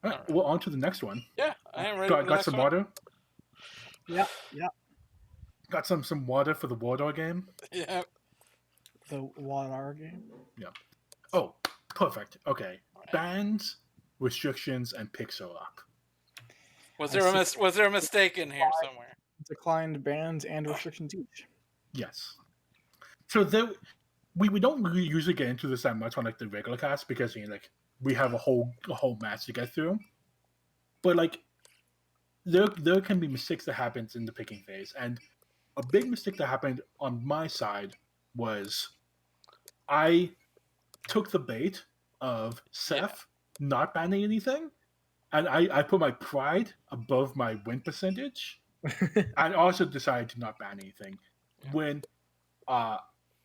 All right, well, on to the next one. Yeah, I am ready for the Got next some one. water? Yeah. Got some water for the Wodar game? Yeah. The Wodar game. Yeah. Oh, perfect. Okay. Bans, restrictions, and pixel up. Was there a mistake in here somewhere? Declined bans and restrictions each. Yes. So we don't really usually get into this that much on like the regular cast because we have a whole match to get through. But like there can be mistakes that happens in the picking phase, and a big mistake that happened on my side was I took the bait of Sheph not banning anything, and I put my pride above my win percentage, and also decided to not ban anything. When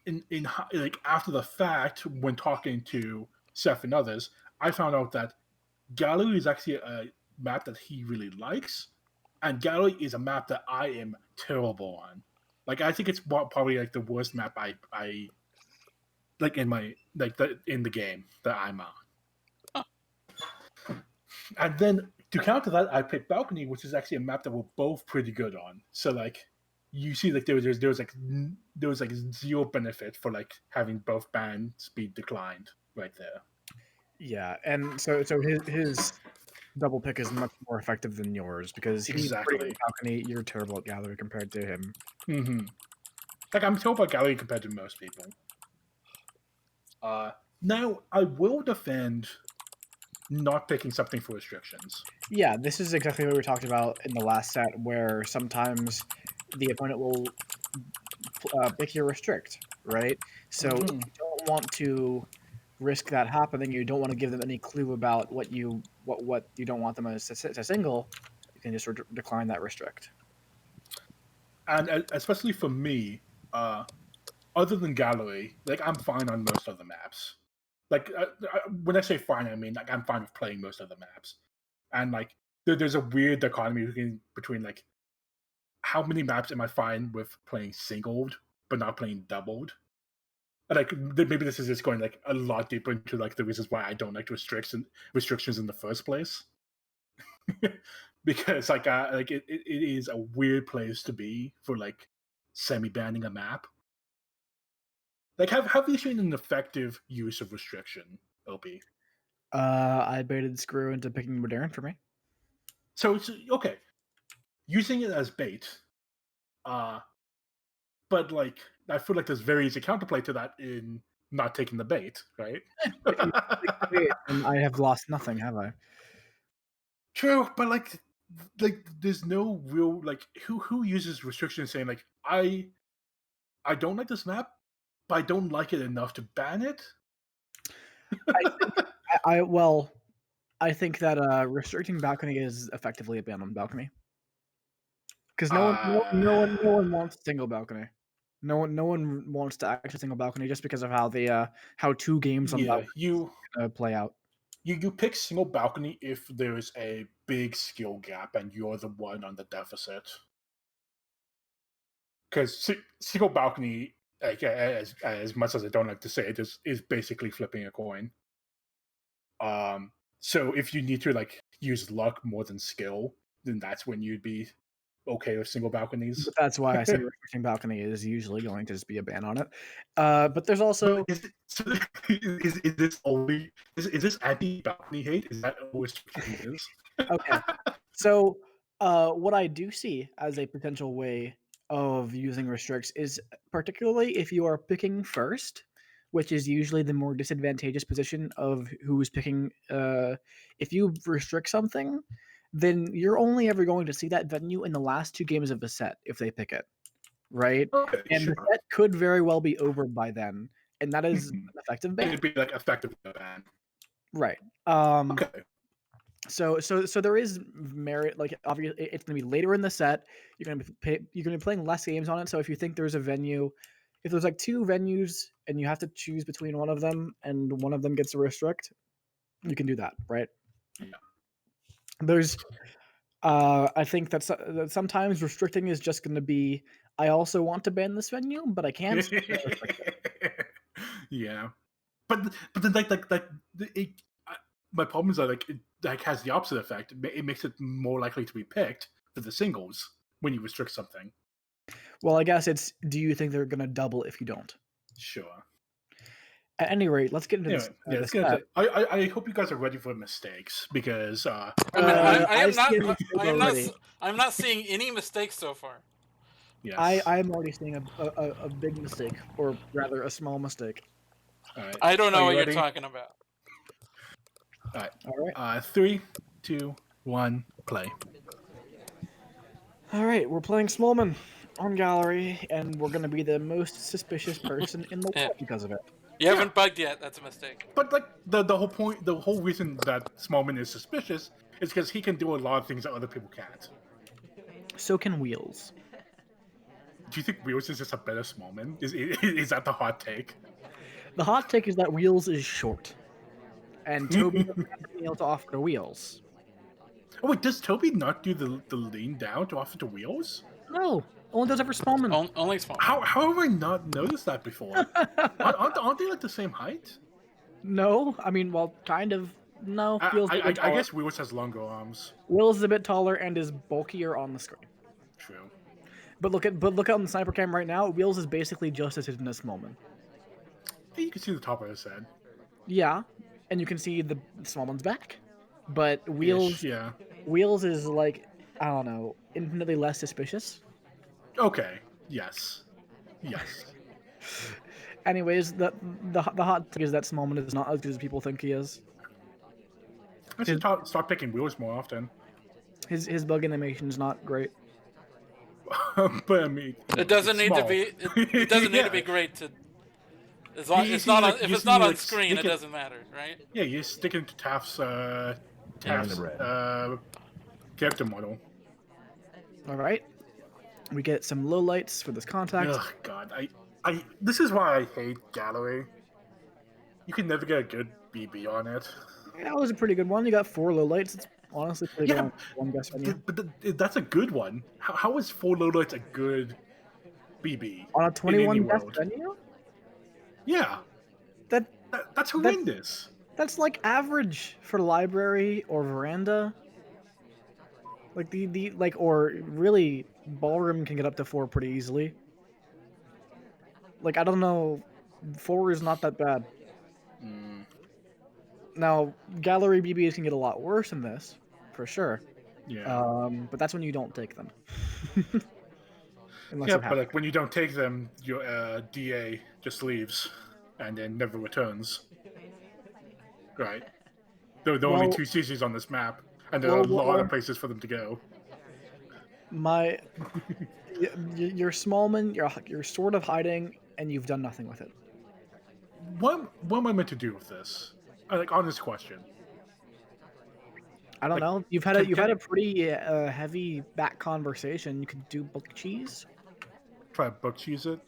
in like after the fact, when talking to Sheph and others, I found out that Gallery is actually a map that he really likes, and Gallery is a map that I am terrible on. Like I think it's probably like the worst map I like in my in the game that I'm on. Huh. And then to counter that, I picked Balcony, which is actually a map that we're both pretty good on. So like you see, like there was like zero benefit for like having both ban speed declined right there. Yeah, and so his double pick is much more effective than yours because he's Exactly. pretty good at Balcony. You're terrible at Gallery compared to him. Mm-hmm. Like I'm terrible at Gallery compared to most people. Now I will defend not picking something for restrictions. Yeah, this is exactly what we talked about in the last set, where sometimes the opponent will pick your restrict, right? So if you don't want to risk that happening, you don't want to give them any clue about what you don't want them to single, you can just decline that restrict. And especially for me, other than Gallery, like I'm fine on most of the maps. Like when I say fine, I mean like I'm fine with playing most of the maps. And like there's a weird dichotomy between like how many maps am I fine with playing singled but not playing doubled. And like maybe this is just going like a lot deeper into like the reasons why I don't like restrictions in the first place. Because like it is a weird place to be for like semi-banning a map. Like have you seen an effective use of restriction, OP? I baited Screw into picking Modern for me. So it's okay. Using it as bait, but like I feel like there's very easy counterplay to that in not taking the bait, right? And I have lost nothing, have I? True, but like there's no real like who uses restriction saying like I don't like this map, but I don't like it enough to ban it. I think that restricting balcony is effectively a ban on balcony because no one wants single balcony. No one wants to actually single balcony just because of how two games on balcony play out. You pick single balcony if there's a big skill gap and you're the one on the deficit. Because single balcony, like as much as I don't like to say it, is basically flipping a coin. So if you need to like use luck more than skill, then that's when you'd be okay with single balconies. But that's why I say restricting balcony is usually going to just be a ban on it. But there's also is this anti balcony hate? Is that what restriction is? Okay. So what I do see as a potential way of using restricts is particularly if you are picking first, which is usually the more disadvantageous position of who's picking. If you restrict something, then you're only ever going to see that venue in the last two games of the set if they pick it, right? Okay, and sure. the set could very well be over by then, and that is an effective ban. It'd be like effective ban, right? Okay. So there is merit. Like obviously, it's going to be later in the set. You're going to be playing less games on it. So if you think there's a venue, if there's like two venues and you have to choose between one of them and one of them gets a restrict, you can do that, right? Yeah. There's, I think that sometimes restricting is just going to be. I also want to ban this venue, but I can't. Yeah, but then like my problem is that it has the opposite effect. It makes it more likely to be picked for the singles when you restrict something. Well, I guess it's. Do you think they're gonna double if you don't? Sure. At any rate, let's get into Anyway, this. let's get into it. I hope you guys are ready for mistakes because I mean, I am not. see a mistake already. I'm not seeing any mistakes so far. yes. I am already seeing a big mistake, or rather, a small mistake. All right. I don't know Are what you you're ready? talking about. All All right. right. 3, 2, 1, play. All right, we're playing Smallman on gallery, and we're gonna be the most suspicious person in the Yeah. world because of it. You haven't bugged yet. That's a mistake. But like the whole point, the whole reason that Smallman is suspicious is because he can do a lot of things that other people can't. So can Wheels. Do you think Wheels is just a better Smallman? Is that the hot take? The hot take is that Wheels is short, and Toby doesn't have anything else to offer to Wheels. Oh wait, does Toby not do the lean down to offer to Wheels? No, only does it for Smallman. Only small. How have I not noticed that before? aren't they like the same height? No, I mean, well, kind of. No, Wheels is a bit I taller. guess Wheels has longer arms. Wheels is a bit taller and is bulkier on the screen. True. But look on the sniper cam right now. Wheels is basically just as hidden as Smallman. You can see the top of his head. Yeah, and you can see the Smallman's back. But Wheels, Ish, yeah. Wheels is like, I don't know, infinitely less suspicious. Okay. Yes. Yes. Anyways, the hot take is that Smallman is not as good as people think he is. I should start picking Wheels more often. His bug animation is not great. But I mean, It doesn't need to small. be. It doesn't need to be Yeah. great to. As long, You it's see, not like, on, if you it's see, not on like, screen, stick it it- doesn't matter, right? Yeah, you stick into Taft's character model. All right, we get some lowlights for this contact. Ugh, God, I. This is why I hate gallery. You can never get a good BB on it. That was a pretty good one. You got 4 lowlights. It's honestly pretty Yeah, good on one guess venue. But that's a good one. How is 4 lowlights a good BB On a in any 21 guess world? venue? Yeah, that's horrendous. That's like average for library or veranda. Like the like, or really ballroom can get up to 4 pretty easily. Like, I don't know, 4 is not that bad. Mm, Now gallery BBs can get a lot worse than this, for sure. yeah. But that's when you don't take them. Unless Yeah, you but have. like when you don't take them, your DA just leaves and then never returns. Right. There are only Well- 2 CCs on this map, and there are a lot of places for them to go. My, you're Smallman. You're sort of hiding, and you've done nothing with it. What am I meant to do with this? Like, honest question. I don't Like, know. You've had can- a pretty heavy back conversation. You could do book cheese. Try to book cheese it.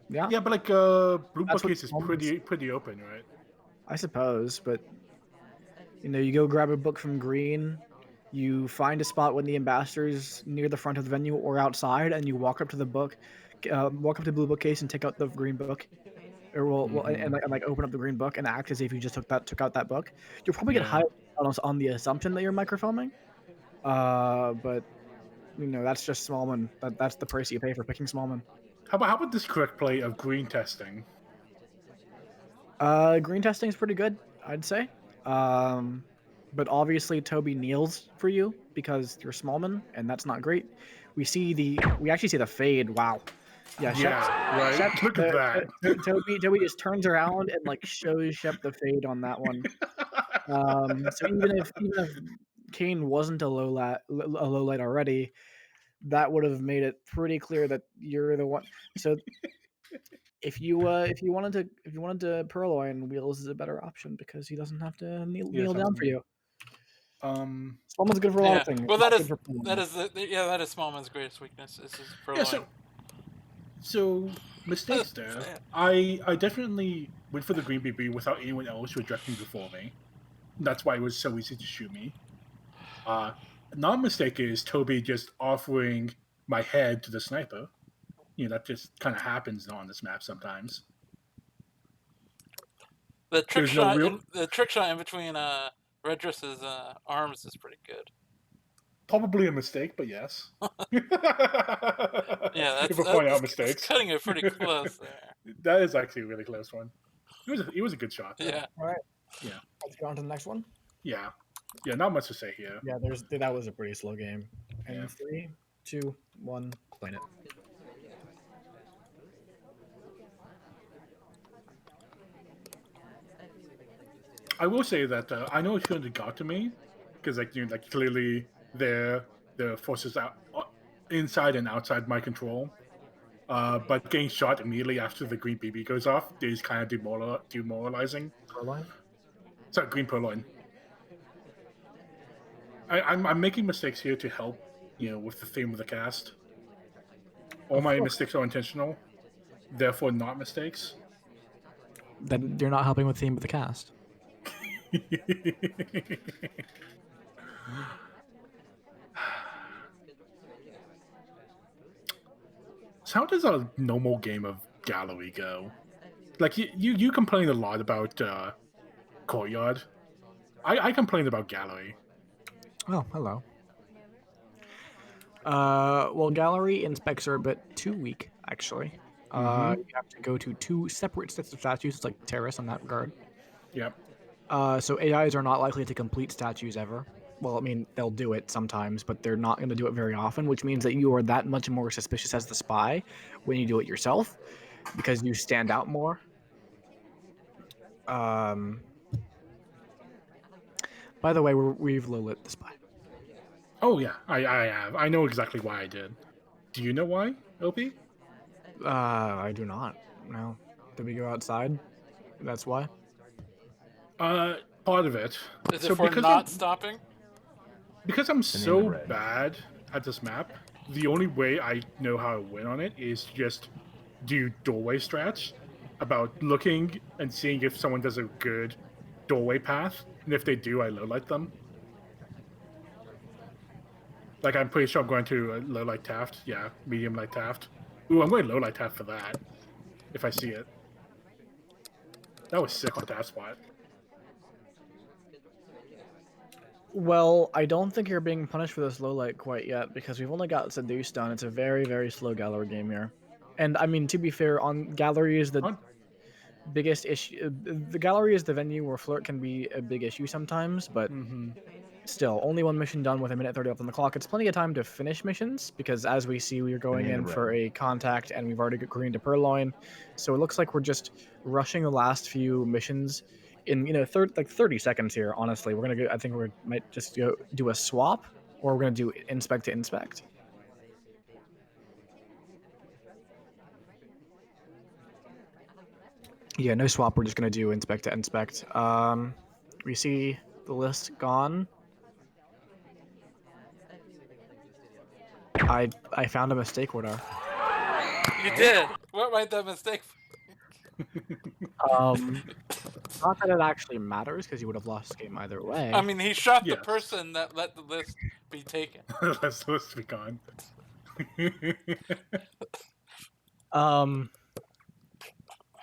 Yeah, Yeah, but like blue That's what bookcase is Smallman's- pretty open, right? I suppose. But you go grab a book from green. You find a spot when the ambassador's near the front of the venue or outside, and you walk up to the book, walk up to the blue bookcase and take out the green book, or and like open up the green book and act as if you just took out that book. You'll probably get Yeah. high on the assumption that you're microfilming. But that's just Smallman. That's the price you pay for picking Smallman. How about this correct play of green testing? Green testing is pretty good, I'd say. But obviously Toby kneels for you because you're Smallman, and that's not great. We actually see the fade. Wow. Yeah, Yeah, right. Sheph- Look at that. Toby just turns around and like shows Shep the fade on that one. So even if Kane wasn't a low light already, that would have made it pretty clear that you're the one. So if you wanted to purloin, Wheels is a better option because he doesn't have to kneel down for you. Smallman's good for a lot of things. Well, not that good is for purloin. that is Smallman's greatest weakness. Is his Yeah, purloin. so mistakes there. I definitely went for the green BB without anyone else rejecting before me. That's why it was so easy to shoot me. Non-mistake is Toby just offering my head to the sniper. That just kind of happens on this map sometimes. The trick There's no shot, real- the trick shot in between Redress's arms is pretty good. Probably a mistake, but yes. Yeah, if we're pointing out that's mistakes. cutting it pretty close there. That is actually a really close one. It was a good shot. Though. Yeah. All right. Yeah. Let's go on to the next one. Yeah. Yeah, not much to say here. Yeah, that was a pretty slow game. And Yeah. 3, 2, 1, playing it. I will say that I know it shouldn't have got to me because clearly the forces out inside and outside my control. But getting shot immediately after the green BB goes off is kind of demoralizing. Purloin? Sorry, green purloin. I'm making mistakes here to help, with the theme of the cast. All my mistakes are intentional, therefore not mistakes. Then you're not helping with the theme of the cast. So how does a normal game of Gallery go? Like you complain a lot about Courtyard. I complained about Gallery. Oh, hello. Well, gallery inspects are a bit too weak, actually. You have to go to 2 separate sets of statues. It's like Terrace on that regard. Yep. So AIs are not likely to complete statues ever. Well, I mean, they'll do it sometimes, but they're not going to do it very often, which means that you are that much more suspicious as the spy when you do it yourself, because you stand out more. By the way, we've low lit the spy. Oh yeah, I have. I know exactly why I did. Do you know why, OP? I do not. No. Did we go outside? That's why? Part of it. Is it for not stopping? Because I'm so bad at this map, the only way I know how to win on it is just do doorway strats about looking and seeing if someone does a good doorway path, and if they do, I low light them. Like, I'm pretty sure I'm going to low light Taft. Yeah, medium light Taft. Ooh, I'm going low light Taft for that, if I see it. That was sick on Taft spot. Well, I don't think you're being punished for this low light quite yet, because we've only got Seduce done. It's a very, very slow gallery game here. And, I mean, to be fair, on gallery is the biggest issue. The gallery is the venue where flirt can be a big issue sometimes, but still, only 1 mission done with 1:30 left on the clock. It's plenty of time to finish missions, because as we see, we're going in for a contact, and we've already got green to Purloin. So it looks like we're just rushing the last few missions in 30 seconds here. Honestly, we're gonna go. I think we might just go do a swap, or we're gonna do inspect to inspect. Yeah, no swap. We're just gonna do inspect to inspect. We see the list gone. I found a mistake, Wodar. You did. What made that mistake? Not that it actually matters, because you would have lost the game either way. I mean, he shot the person that let the list be taken. Let the list be gone.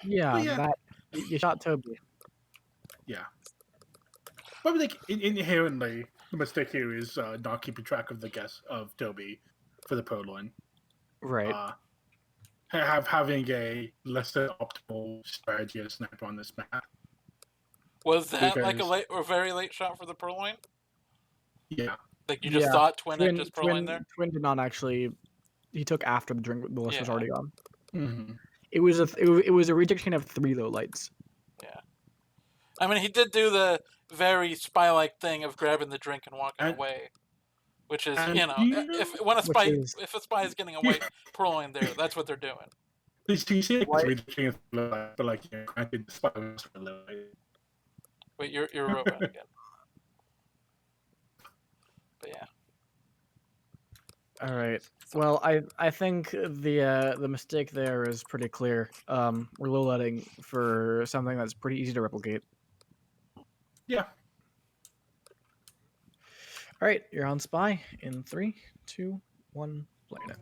Yeah, that you shot Toby. Yeah. But like inherently, the mistake here is not keeping track of the guess of Toby for the Purloin. Right. Having a less than optimal strategy as sniper on this map. Was that like a very late shot for the Purloin? Yeah. Like you just thought Twin had just Purloin there? Twin did not actually. He took after the list was already gone. Mm-hmm. It was a rejection of 3 low lights. Yeah. I mean, he did do the very spy-like thing of grabbing the drink and walking away, which is if a spy is getting a white Purloin there, that's what they're doing. Did you see like rejection of but like granted the spy was for low light. Wait, you're a robot again. But yeah. All right. Well, I think the mistake there is pretty clear. We're low lighting for something that's pretty easy to replicate. Yeah. All right, you're on spy in 3, 2, 1, playing it.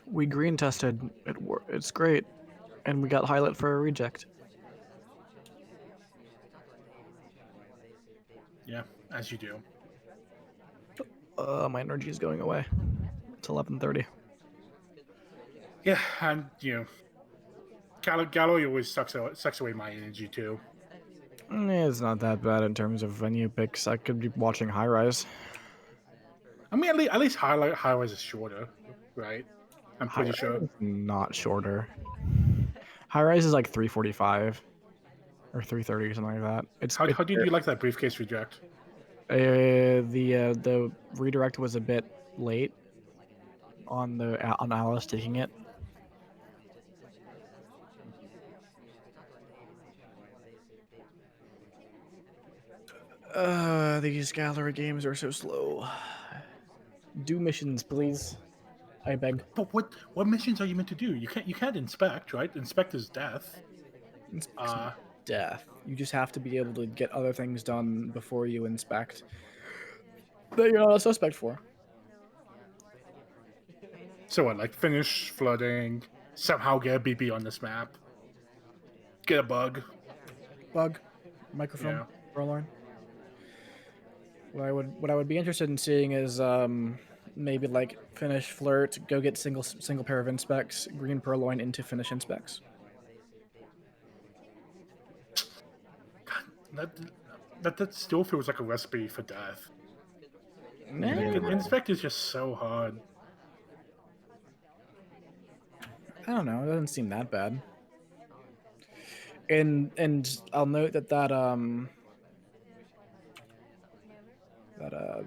We green tested. It's great, and we got highlight for a reject. Yeah, as you do. My energy is going away. It's 11:30. Yeah, and Gallo always sucks away my energy too. It's not that bad in terms of venue picks. I could be watching High Rise. I mean, at least High Rise is shorter, right? I'm pretty sure. Not shorter. High Rise is like 3:45 or 3:30 or something like that. How did you like that briefcase reject? The redirect was a bit late on Alice taking it. These gallery games are so slow. Do missions, please. I beg. But what missions are you meant to do? You can't inspect, right? Inspect is death. Death. You just have to be able to get other things done before you inspect that you're not a suspect for. So what? Like finish flooding, somehow get a BB on this map, get a bug. Microfilm, Forlorn. What I would be interested in seeing is maybe like finish flirt, go get single pair of inspects, green purloin into finish inspects. That still feels like a recipe for death. Inspect is just so hard. I don't know. It doesn't seem that bad. And I'll note that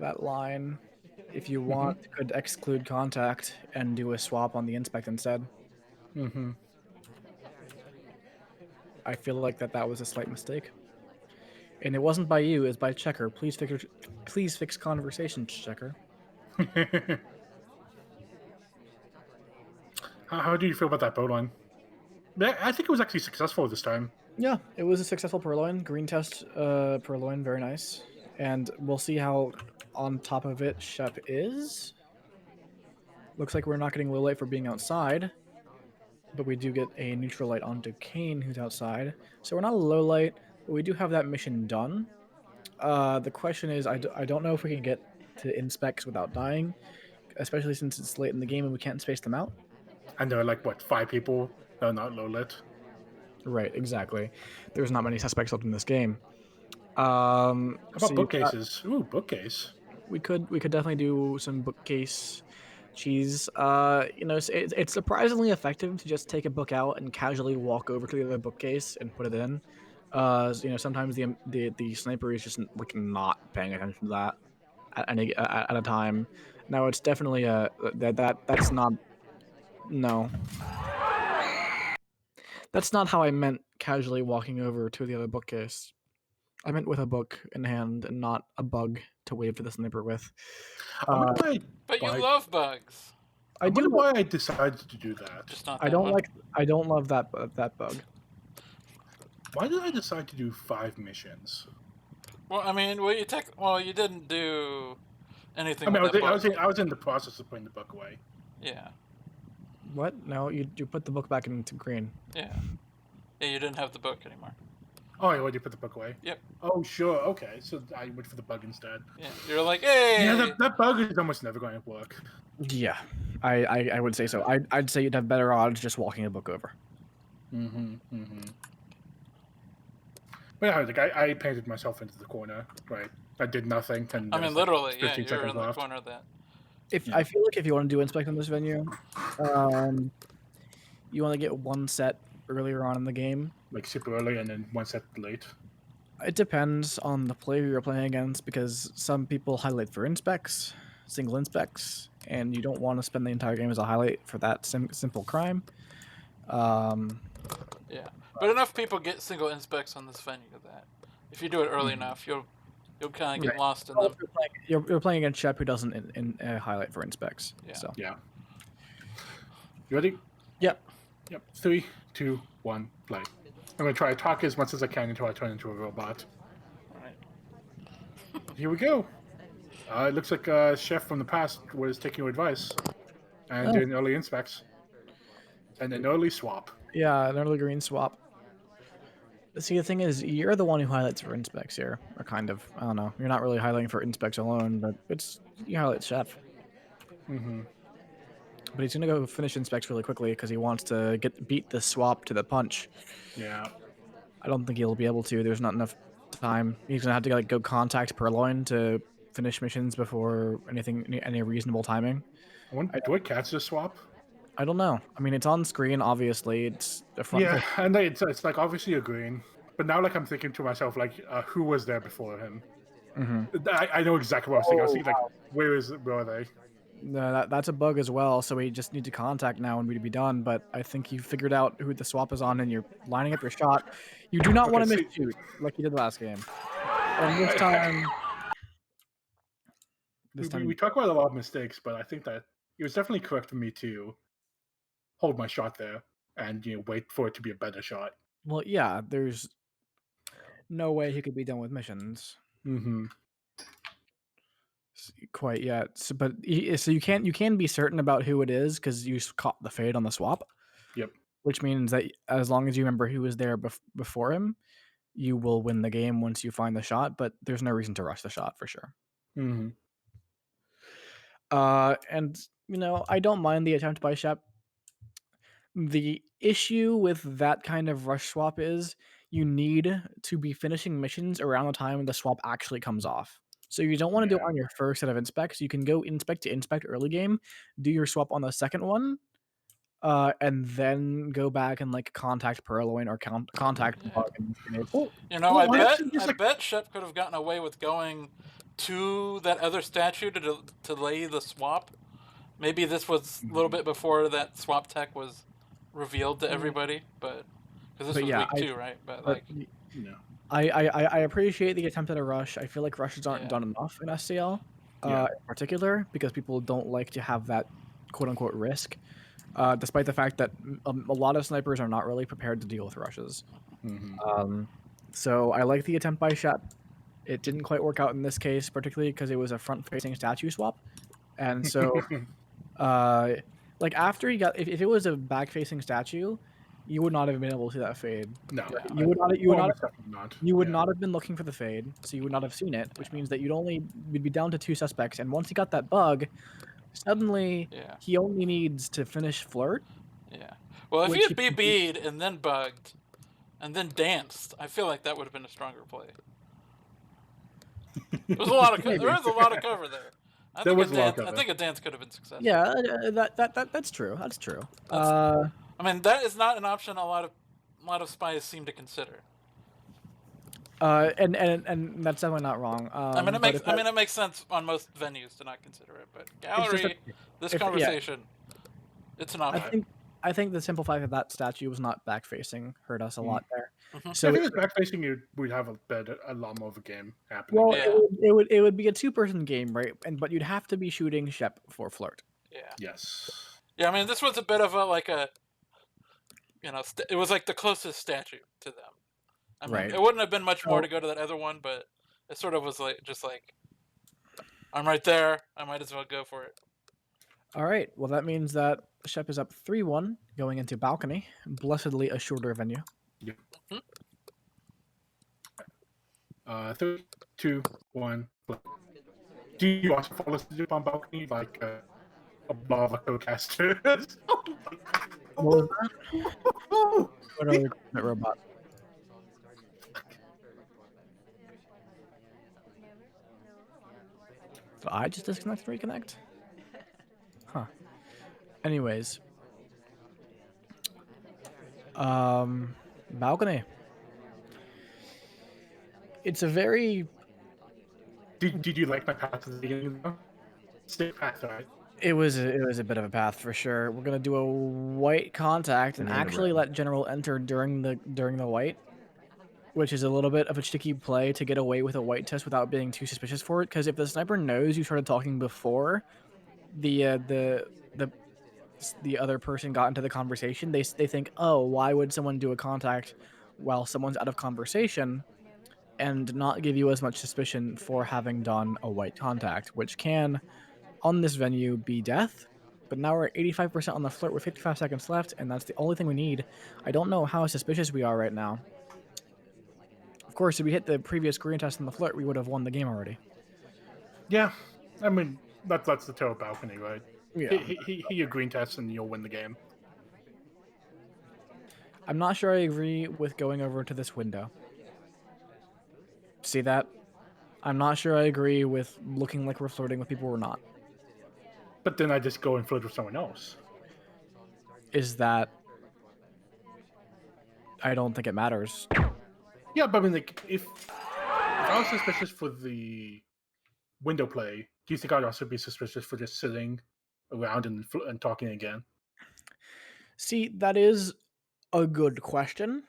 that line, if you want, could exclude contact and do a swap on the inspect instead. Mm-hmm. I feel like that was a slight mistake. And it wasn't by you, it was by Checker. Please fix conversation, Checker. How do you feel about that boat line? I think it was actually successful this time. Yeah, it was a successful purloin. Green test purloin, very nice. And we'll see how on top of it Sheph is. Looks like we're not getting low light for being outside, but we do get a neutral light onto Kane, who's outside. So we're not a low light, but we do have that mission done. The question is, I don't know if we can get to inspects without dying, especially since it's late in the game and we can't space them out. And there are like, what, 5 people that are not low lit? Right, exactly. There's not many suspects left in this game. How about bookcases? Ooh, bookcase. We could definitely do some bookcase cheese. It's surprisingly effective to just take a book out and casually walk over to the other bookcase and put it in. Sometimes the sniper is just like not paying attention to that at a time. No, it's definitely that's not. No, that's not how I meant casually walking over to the other bookcase. I meant with a book in hand and not a bug to wave to the sniper with. But you love bugs. I wonder why I decided to do that. Just not I don't love that bug. Why did I decide to do 5 missions? Well, I mean, you didn't do anything. I mean, I was in the process of putting the book away. Yeah. What? No, you put the book back into green. Yeah. Yeah, you didn't have the book anymore. Oh, you already put the book away? Yep. Oh, sure. Okay, so I went for the bug instead. Yeah, you're like, hey! Yeah, that bug is almost never going to work. Yeah, I would say so. I'd say you'd have better odds just walking a book over. But yeah, like I painted myself into the corner, right? I did nothing. And I mean, literally, yeah, you're in the corner of that. I feel like if you want to do inspect on this venue, you want to get one set earlier on in the game. Like super early and then one set late. It depends on the player you're playing against, because some people highlight for inspects, single inspects, and you don't want to spend the entire game as a highlight for that simple crime. Yeah, but enough people get single inspects on this venue that if you do it early enough, you'll you'll kind of get lost in them. You're playing against Sheph, who doesn't highlight for inspects. Yeah. So. Yeah. You ready? Yep. Yep. 3, 2, 1, play. I'm gonna try to talk as much as I can until I turn into a robot. All right. Here we go. It looks like Sheph from the past was taking your advice and doing early inspects and an early swap. Yeah, an early green swap. See, the thing is, you're the one who highlights for inspects here, or kind of. I don't know. You're not really highlighting for inspects alone, but you highlight Sheph. Mm-hmm. But he's gonna go finish inspects really quickly because he wants to beat the swap to the punch. Yeah. I don't think he'll be able to. There's not enough time. He's gonna have to go contact Purloin to finish missions before any reasonable timing. Do I catch the swap? I don't know. I mean, it's on screen. Obviously, it's a front. Yeah, and it's like obviously a green, but now like I'm thinking to myself like, who was there before him? Mm-hmm. I know exactly what I was thinking. I was thinking like, where are they? No, that's a bug as well. So we just need to contact now and we'd be done. But I think you figured out who the swap is on and you're lining up your shot. You do not want to miss shoot like you did last game. And this time, we talk about a lot of mistakes, but I think that it was definitely correct for me to hold my shot there and wait for it to be a better shot. Well, yeah, there's no way he could be done with missions. Mm-hmm. Quite yet. So you can be certain about who it is because you caught the fade on the swap. Yep. Which means that as long as you remember who was there before him, you will win the game once you find the shot. But there's no reason to rush the shot for sure. Mm-hmm. And I don't mind the attempt by Shep. The issue with that kind of rush swap is you need to be finishing missions around the time the swap actually comes off. So you don't want to do it on your first set of inspects. You can go inspect to inspect early game, do your swap on the second one, and then go back and contact Purloin or contact Bug. I bet Shep could have gotten away with going to that other statue to lay the swap. Maybe this was a little bit before that swap tech was revealed to everybody, but because this was week 2, right? But I appreciate the attempt at a rush. I feel like rushes aren't done enough in SCL, in particular, because people don't like to have that quote-unquote risk, despite the fact that a lot of snipers are not really prepared to deal with rushes. Mm-hmm. So I like the attempt by Shep. It didn't quite work out in this case, particularly because it was a front-facing statue swap, and so after he got, if it was a back-facing statue, you would not have been able to see that fade. No, you would not have been looking for the fade, so you would not have seen it, which means that you'd be down to 2 suspects. And once he got that bug, suddenly he only needs to finish flirt. Yeah. Well, if he had BB'd and then bugged and then danced, I feel like that would have been a stronger play. There was a lot of cover there. I think a dance could have been successful. Yeah, that's true. That's true. I mean, that is not an option a lot of spies seem to consider. And that's definitely not wrong. It makes sense on most venues to not consider it, but gallery, conversation, it's an option. I think the simple fact that statue was not back facing hurt us a lot there. Mm-hmm. So if it was back facing, we'd have a lot more of a game happening. Well, it would be a 2-person game, right? But you'd have to be shooting Shep for flirt. Yeah. Yes. Yeah, I mean, this was a bit of it was like the closest statue to them. I mean, it wouldn't have been much more to go to that other one, but it sort of was I'm right there. I might as well go for it. All right. Well, that means that Shep is up 3-1 going into balcony. Blessedly a shorter venue. Yep. 3, 2, 1. Do you also fall asleep on balcony like a blob of co-casters? What was that? What other robot? Did I just disconnect and reconnect? Huh. Anyways. Balcony. It's a very... Did you like my path at the beginning though? Stick path, right? It was a bit of a path for sure. We're gonna do a white contact and actually let General enter during the white, which is a little bit of a sticky play to get away with a white test without being too suspicious for it. Because if the sniper knows you started talking before the other person got into the conversation, they think, oh, why would someone do a contact while someone's out of conversation, and not give you as much suspicion for having done a white contact, which can, on this venue, be death. But now we're at 85% on the flirt with 55 seconds left, and that's the only thing we need. I don't know how suspicious we are right now. Of course, if we hit the previous green test on the flirt, we would have won the game already. Yeah, I mean, that's the tail balcony, right? Yeah. He your green test and you'll win the game. I'm not sure I agree with going over to this window. See that? I'm not sure I agree with looking like we're flirting with people we're not. But then I just go and flirt with someone else. Is that... I don't think it matters. Yeah, but I mean, like, if I was suspicious for the window play, do you think I'd also be suspicious for just sitting around and talking again? See, that is a good question.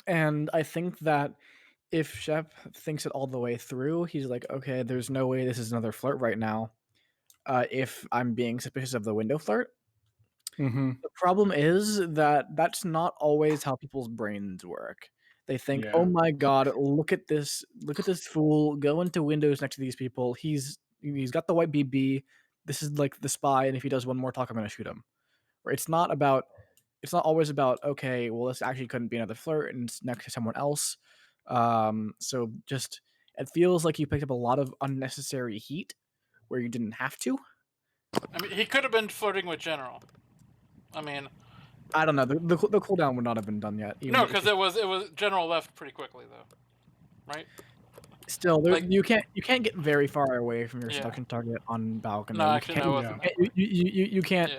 And I think that if Shep thinks it all the way through, he's like, okay, there's no way this is another flirt right now. If I'm being suspicious of the window flirt. Mm-hmm. The problem is that that's not always how people's brains work. They think, Yeah. oh my god, look at this fool go into windows next to these people. He's got the white BB. This is like the spy, and if he does one more talk, I'm gonna shoot him. Or it's not always about, okay, well, this actually couldn't be another flirt and it's next to someone else. So just it feels like you picked up a lot of unnecessary heat where you didn't have to. I mean, he could have been flirting with General. I mean, I don't know. The cooldown would not have been done yet. No, because it was General left pretty quickly though, right? Still, like, you can't get very far away from your seduction target on balcony. No, actually, you can't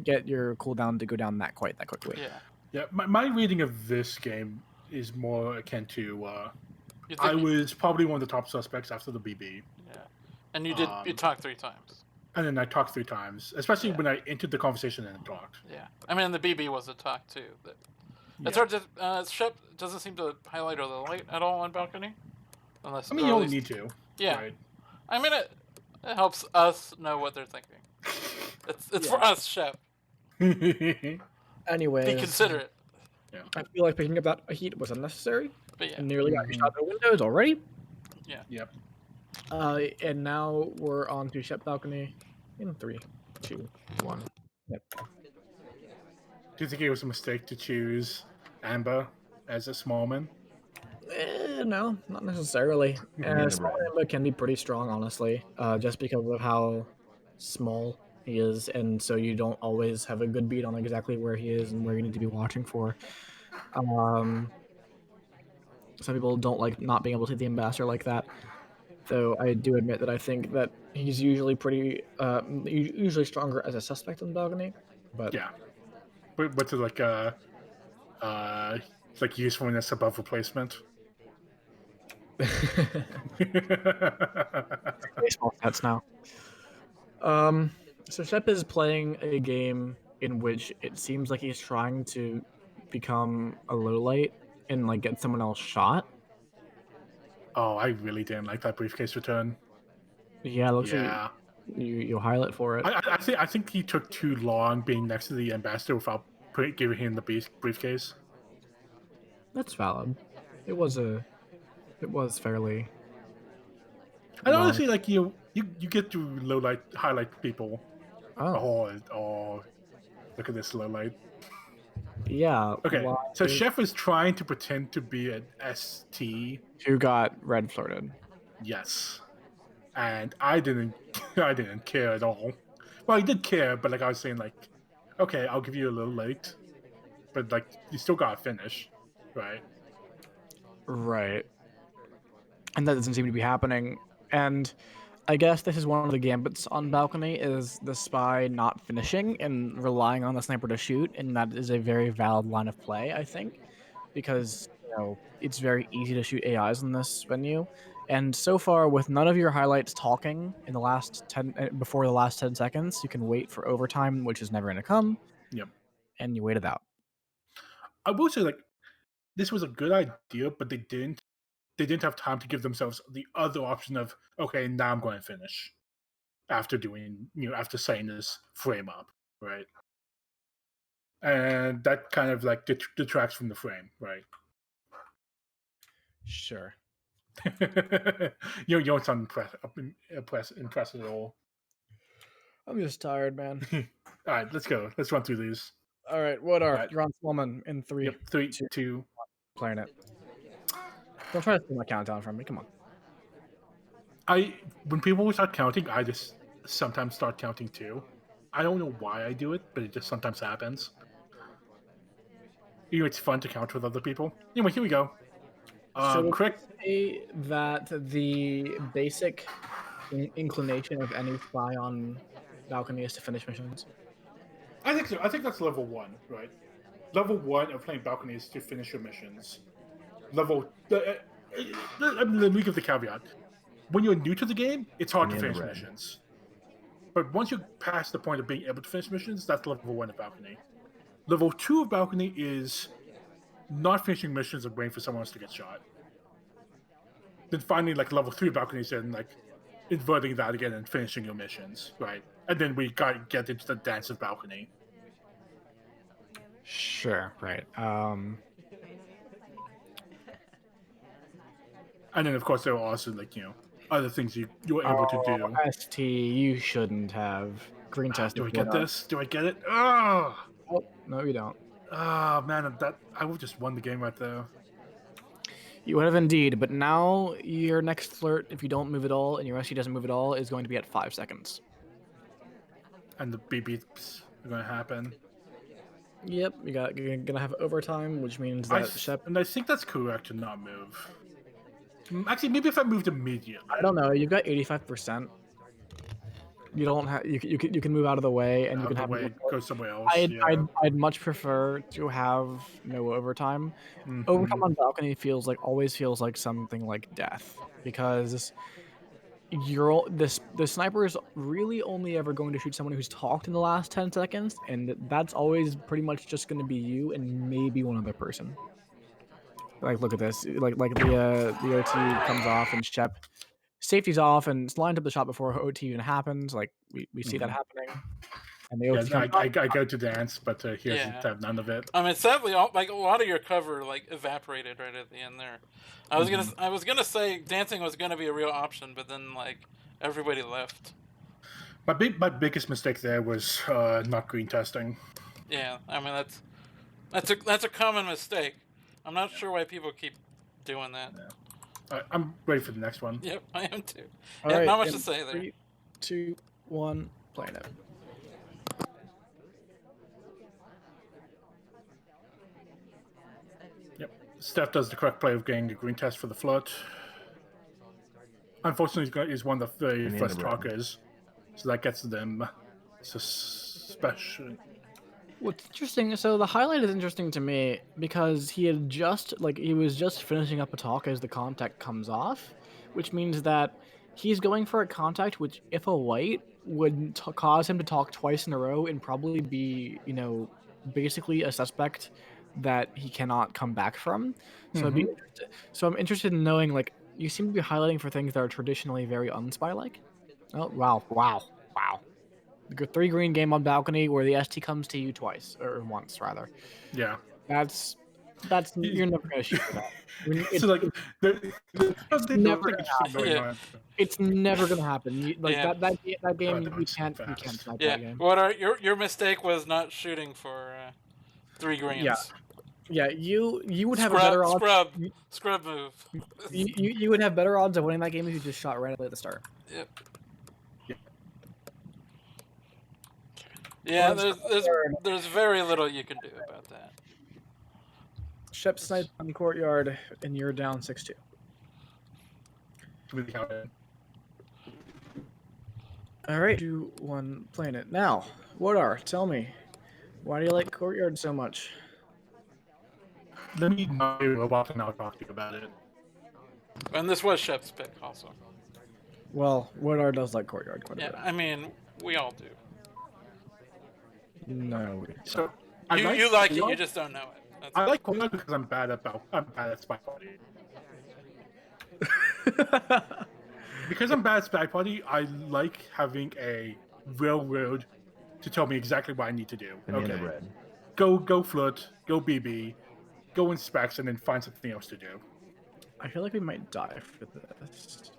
get your cooldown to go down that quickly. Yeah. My reading of this game is more akin to I was probably one of the top suspects after the BB. Yeah, and you talked 3 times. And then I talked 3 times, especially when I entered the conversation and talked. Yeah, I mean, the BB was a talk too. It's hard to. Shep doesn't seem to highlight or the light at all on balcony, unless. I mean, you don't need to. Yeah, right? I mean, it helps us know what they're thinking. It's for us, Shep. Anyways, be considerate. Yeah. I feel like picking up that heat was unnecessary. But yeah, and nearly got shot out the windows already. Yeah. Yep. And now we're on to Shep balcony in 3, 2, 1. Yep. Do you think it was a mistake to choose Amber as a smallman? No, not necessarily. Small Amber can be pretty strong, honestly, just because of how small he is, and so you don't always have a good beat on exactly where he is and where you need to be watching for. Some people don't like not being able to see the ambassador like that. Though I do admit that I think that he's usually usually stronger as a suspect on balcony. But yeah, what's it like? It's like usefulness above replacement. Baseball stats now. So Shep is playing a game in which it seems like he's trying to become a low light and like get someone else shot. Oh, I really didn't like that briefcase return. Yeah, it looks like you highlight for it. I think he took too long being next to the ambassador without giving him the briefcase. That's valid. It was fairly. And honestly, like you get to highlight people. Oh, look at this low light. Yeah. Okay. So Sheph was trying to pretend to be an ST who got red flirted. Yes. And I didn't care at all. Well, I did care, but like I was saying, like, okay, I'll give you a little late, but like you still gotta finish, right? Right. And that doesn't seem to be happening. And I guess this is one of the gambits on balcony is the spy not finishing and relying on the sniper to shoot, and that is a very valid line of play, I think, because it's very easy to shoot AIs in this venue. And so far, with none of your highlights talking in the last before the last 10 seconds, you can wait for overtime, which is never going to come. Yep. And you wait it out. I will say, like, this was a good idea, but they didn't have time to give themselves the other option of, okay, now I'm going to finish after doing, after setting this frame up, right? And that kind of like detracts from the frame, right? Sure. You don't sound impressed at all. I'm just tired, man. All right, let's go. Let's run through these. All right, Wodar, you're on Swellman in 3. Yep, 3, 2. Playing it. Don't try to steal my countdown from me. Come on. When people start counting, I just sometimes start counting too. I don't know why I do it, but it just sometimes happens. It's fun to count with other people. Anyway, here we go. So correct. Say that the basic inclination of any spy on balcony is to finish missions. I think so. I think that's level 1, right? Level 1 of playing balcony is to finish your missions. Let me give the caveat. When you're new to the game, it's hard to finish missions. But once you pass the point of being able to finish missions, that's level 1 of balcony. Level 2 of balcony is not finishing missions and waiting for someone else to get shot. Then finally, like level 3 of balcony is then like inverting that again and finishing your missions, right? And then we get into the dance of balcony. Sure, right. And then of course there are also like other things you're able to do. ST, you shouldn't have green test. Do I get this? Do I get it? Oh, no, you don't. Oh man, I would have just won the game right there. You would have indeed, but now your next flirt, if you don't move at all and your ST doesn't move at all, is going to be at 5 seconds. And the beeps are going to happen. Yep, you're gonna have overtime, which means that Sheph. And I think that's correct to not move. Actually, maybe if I moved immediately. I don't know. You've got 85%. You don't have. You can move out of the way, and you can have go somewhere else. I'd much prefer to have no overtime. Mm-hmm. Overtime on balcony always feels like something like death, because the sniper is really only ever going to shoot someone who's talked in the last 10 seconds, and that's always pretty much just going to be you and maybe one other person. Like, look at this. Like the OT comes off and Sheph safety's off and it's lined up the shot before OT even happens. Like we see that happening. And the OT I go to dance, but he doesn't have none of it. I mean, sadly, like a lot of your cover evaporated right at the end there. I was gonna say dancing was gonna be a real option, but then like everybody left. My biggest mistake there was not green testing. Yeah, I mean that's a common mistake. I'm not sure why people keep doing that. Yeah. I'm ready for the next one. Yep, I am too. All right, not much to say there. 3, 2, 1, playing it. Yep. Steph does the correct play of getting a green test for the float. Unfortunately, he's one of the very first talkers, so that gets them suspicion. What's interesting, so the highlight is interesting to me because he was just finishing up a talk as the contact comes off, which means that he's going for a contact which, if a white, would cause him to talk twice in a row and probably be, basically a suspect that he cannot come back from. So so I'm interested in knowing, like, you seem to be highlighting for things that are traditionally very unspy-like. Oh, wow. The 3 green game on balcony where the ST comes to you twice, or once rather. Yeah. That's you're never gonna shoot that. It's never gonna happen. That game you can't snipe that game. Wodar, your mistake was not shooting for 3 greens. Yeah, you would have a better odds. Scrub move. You would have better odds of winning that game if you just shot right at the start. Yep. Yeah, there's very little you can do about that. Sheph sniped on Courtyard, and you're down 6-2. All right, 2, 1, playing it now. Wodar, tell me, why do you like Courtyard so much? Let me not be a robot and I'll talk to you about it. And this was Sheph's pick also. Well, Wodar does like Courtyard quite a bit. Yeah, I mean, we all do. No. So you like it, you just don't know it. I like Courtyard because I'm bad at SpyParty. Because I'm bad at SpyParty, I like having a railroad to tell me exactly what I need to do. Banana bread. Go float, go BB, go inspect, and then find something else to do. I feel like we might die for this.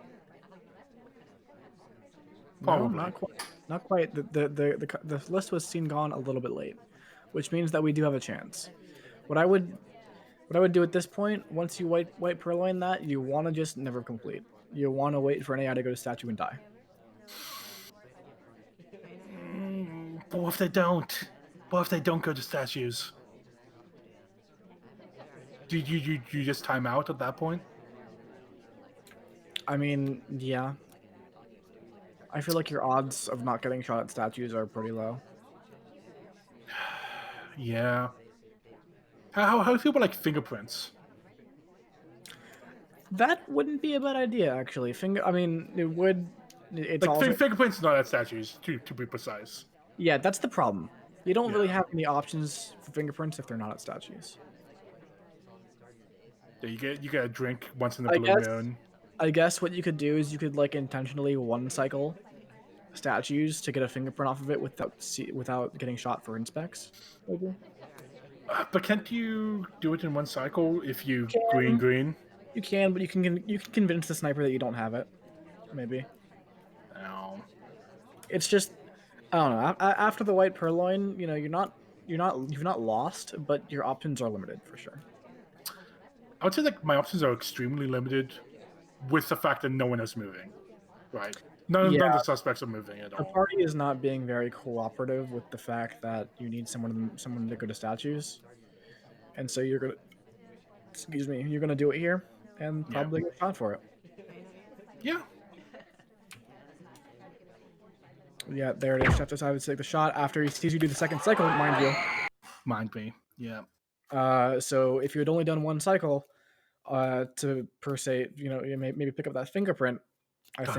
Probably. No, not quite. Not quite. The list was seen gone a little bit late, which means that we do have a chance. What I would do at this point, once you white purloin that, you want to just never complete. You want to wait for an AI to go to statue and die. But what if they don't? What if they don't go to statues? Do you just time out at that point? I mean, yeah. I feel like your odds of not getting shot at statues are pretty low. Yeah. How do you feel about like fingerprints? That wouldn't be a bad idea, actually. I mean, it would. It's like also... fingerprints, not at statues, to be precise. Yeah, that's the problem. You don't really have any options for fingerprints if they're not at statues. Yeah, you get a drink once in the blue moon. I guess what you could do is you could like intentionally one cycle statues to get a fingerprint off of it without getting shot for inspects. Maybe. But can't you do it in one cycle if you green? You can, but you can convince the sniper that you don't have it. Maybe. No. It's just, I don't know. After the white purloin, you know, you've not lost, but your options are limited for sure. I would say like my options are extremely limited, with the fact that no one is moving. Right. None of the suspects are moving at all. The party is not being very cooperative with the fact that you need someone to go to statues, and so you're gonna do it here and probably get shot for it. Yeah. Yeah, there it is. Sheph decided to take the shot after he sees you do the second cycle, mind you. Mind me. Yeah. So if you had only done one cycle, to per se, you know, maybe pick up that fingerprint.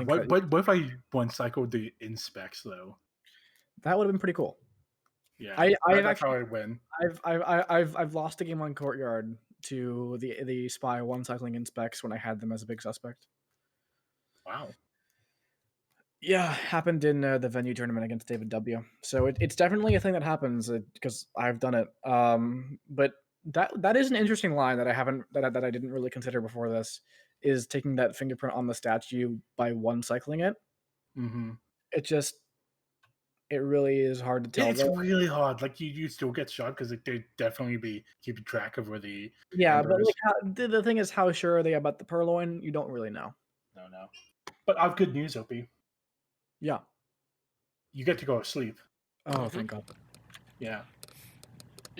What if I one cycled the inspects though? That would have been pretty cool. Yeah, that's how I win. I've lost a game on Courtyard to the spy one cycling inspects when I had them as a big suspect. Wow. Yeah, happened in the venue tournament against David W. So it's definitely a thing that happens because I've done it. But that is an interesting line that I didn't really consider before this, is taking that fingerprint on the statue by one cycling it. Mm-hmm. It really is hard to tell. It's really hard. Like you still get shot because they'd definitely be keeping track of where the but like the thing is, how sure are they about the purloin? You don't really know. No. But I've good news, Opie. Yeah. You get to go to sleep. Oh, thank God. Yeah.